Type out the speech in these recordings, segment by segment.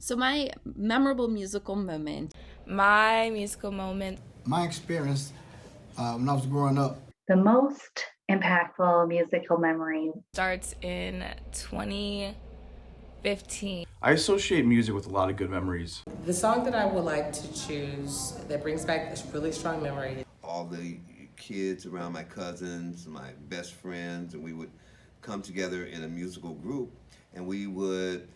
So my memorable musical moment. My musical moment. My experience when I was growing up. The most impactful musical memory Starts in 2015. I associate music with a lot of good memories. The song that I would like to choose that brings back this really strong memory. All the kids around, my cousins, my best friends, and we would come together in a musical group, and we would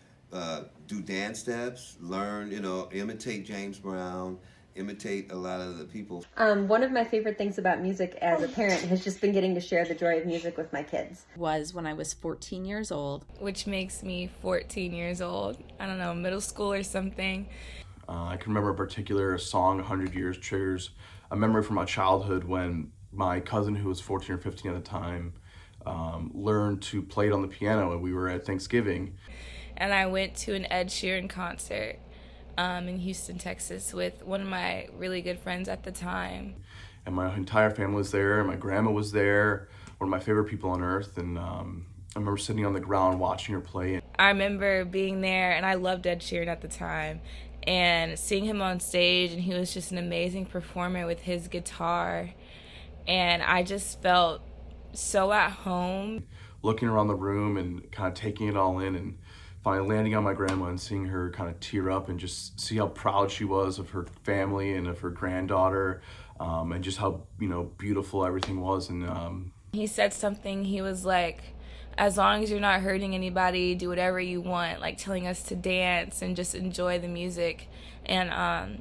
do dance steps, learn, imitate James Brown, imitate a lot of the people. One of my favorite things about music as a parent has just been getting to share the joy of music with my kids. Was when I was 14 years old. Which makes me 14 years old. I don't know, middle school or something. I can remember a particular song, 100 Years, triggers a memory from my childhood when my cousin, who was 14 or 15 at the time, learned to play it on the piano, and we were at Thanksgiving. And I went to an Ed Sheeran concert in Houston, Texas with one of my really good friends at the time. And my entire family was there, and my grandma was there, one of my favorite people on earth, and I remember sitting on the ground watching her play. I remember being there, and I loved Ed Sheeran at the time, and seeing him on stage, and he was just an amazing performer with his guitar, and I just felt so at home. Looking around the room and kind of taking it all in, and finally landing on my grandma and seeing her kind of tear up and just see how proud she was of her family and of her granddaughter, and just how beautiful everything was. And he said something, he was like, as long as you're not hurting anybody, do whatever you want, like telling us to dance and just enjoy the music. And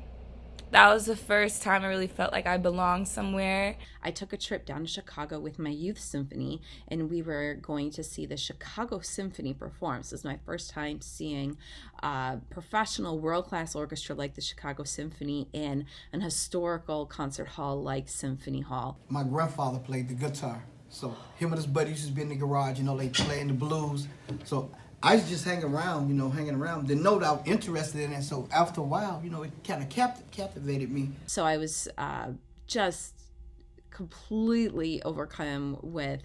that was the first time I really felt like I belonged somewhere. I took a trip down to Chicago with my youth symphony, and we were going to see the Chicago Symphony perform. So this was my first time seeing a professional world-class orchestra like the Chicago Symphony in an historical concert hall like Symphony Hall. My grandfather played the guitar. So him and his buddies used to be in the garage, they playing the blues. So I used to just hang around. Didn't know that I was interested in it. So after a while, it kind of captivated me. So I was just completely overcome with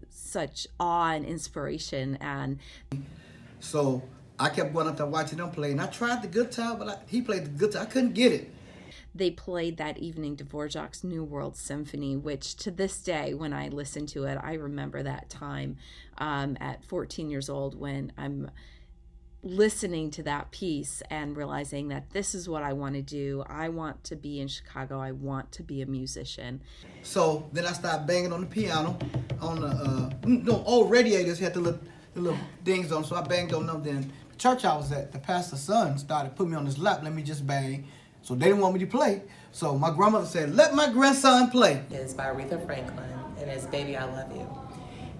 such awe and inspiration. And so I kept going up there watching them play. And I tried the guitar, but he played the guitar. I couldn't get it. They played that evening Dvorak's New World Symphony, which to this day, when I listen to it, I remember that time at 14 years old when I'm listening to that piece and realizing that this is what I want to do. I want to be in Chicago. I want to be a musician. So then I started banging on the piano on the old radiators had the little dings on, so I banged on them. Then the church I was at, the pastor's son started putting me on his lap, let me just bang. So they didn't want me to play. So my grandmother said, let my grandson play. It's by Aretha Franklin, and it's Baby, I Love You.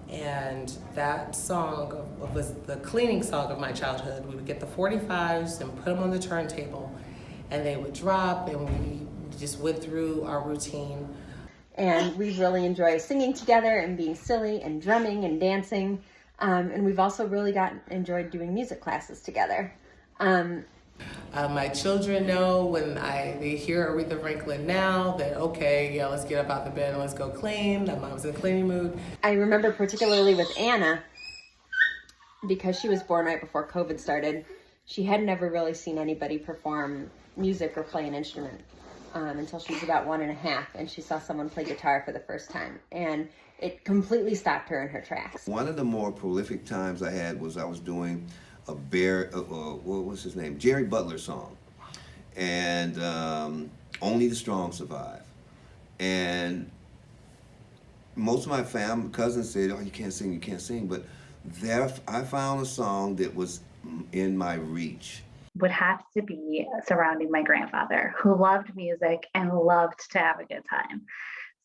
And that song was the cleaning song of my childhood. We would get the 45s and put them on the turntable, and they would drop, and we just went through our routine. And we really enjoy singing together and being silly and drumming and dancing. And we've also really enjoyed doing music classes together. My children know when they hear Aretha Franklin now that, okay, yeah, let's get up out the bed and let's go clean. That mom's in the cleaning mood. I remember particularly with Anna, because she was born right before COVID started, she had never really seen anybody perform music or play an instrument until she was about 1.5, and she saw someone play guitar for the first time. And it completely stopped her in her tracks. One of the more prolific times I had was I was doing what was his name? Jerry Butler song. And Only the Strong Survive. And most of my cousins said, oh, you can't sing. But there, I found a song that was in my reach. would have to be surrounding my grandfather, who loved music and loved to have a good time.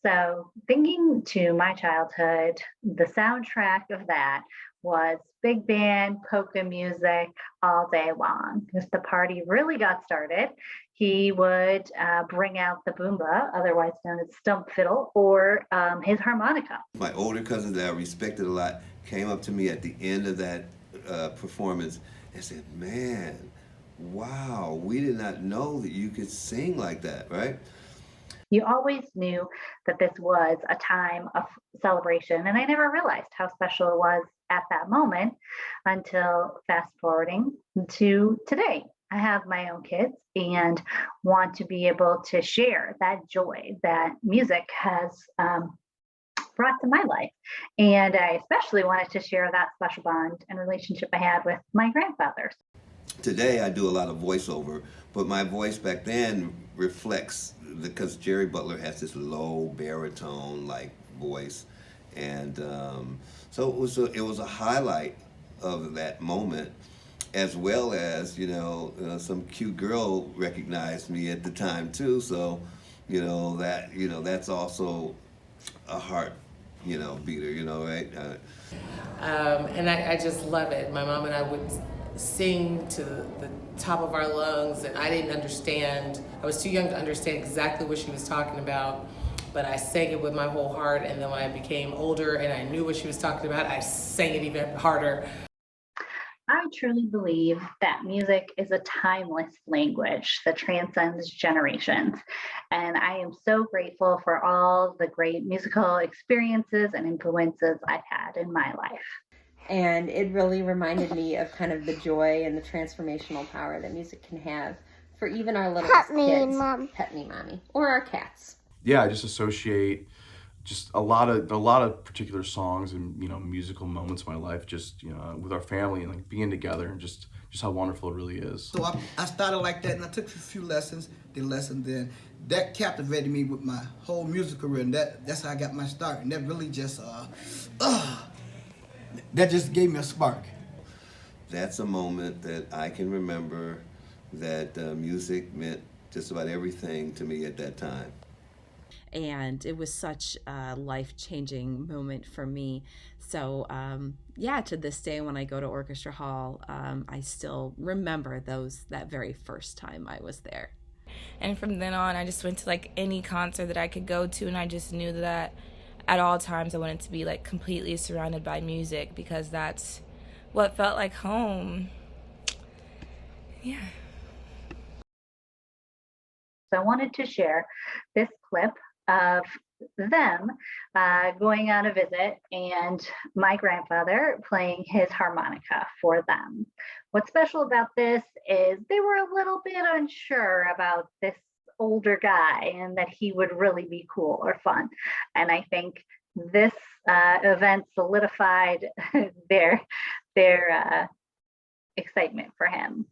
So thinking to my childhood, the soundtrack of that was big band, polka music all day long. As the party really got started, he would bring out the boomba, otherwise known as stump fiddle, or his harmonica. My older cousins that I respected a lot came up to me at the end of that performance and said, man, wow, we did not know that you could sing like that, right? You always knew that this was a time of celebration, and I never realized how special it was at that moment until fast forwarding to today. I have my own kids and want to be able to share that joy that music has brought to my life. And I especially wanted to share that special bond and relationship I had with my grandfather. Today I do a lot of voiceover, but my voice back then reflects, because Jerry Butler has this low baritone like voice, and so it was a highlight of that moment, as well as some cute girl recognized me at the time too. So that's also a heart beater, right? And I just love it. My mom and I would sing to the top of our lungs, and I didn't understand. I was too young to understand exactly what she was talking about, but I sang it with my whole heart. And then when I became older and I knew what she was talking about, I sang it even harder. I truly believe that music is a timeless language that transcends generations. And I am so grateful for all the great musical experiences and influences I've had in my life. And it really reminded me of kind of the joy and the transformational power that music can have for even our little kids. Mom. Pet me, mommy. Or our cats. Yeah, I just associate just a lot of particular songs and musical moments in my life, just with our family and like being together, and just how wonderful it really is. So I started like that, and I took a few lessons. Then that captivated me with my whole music career, and that's how I got my start. And that really just that just gave me a spark. That's a moment that I can remember that music meant just about everything to me at that time. And it was such a life-changing moment for me. So to this day when I go to Orchestra Hall, I still remember that very first time I was there. And from then on, I just went to like any concert that I could go to, and I just knew that at all times I wanted to be like completely surrounded by music, because that's what felt like home. Yeah. So I wanted to share this clip of them going on a visit and my grandfather playing his harmonica for them. What's special about this is they were a little bit unsure about this older guy and that he would really be cool or fun. And I think this event solidified their excitement for him.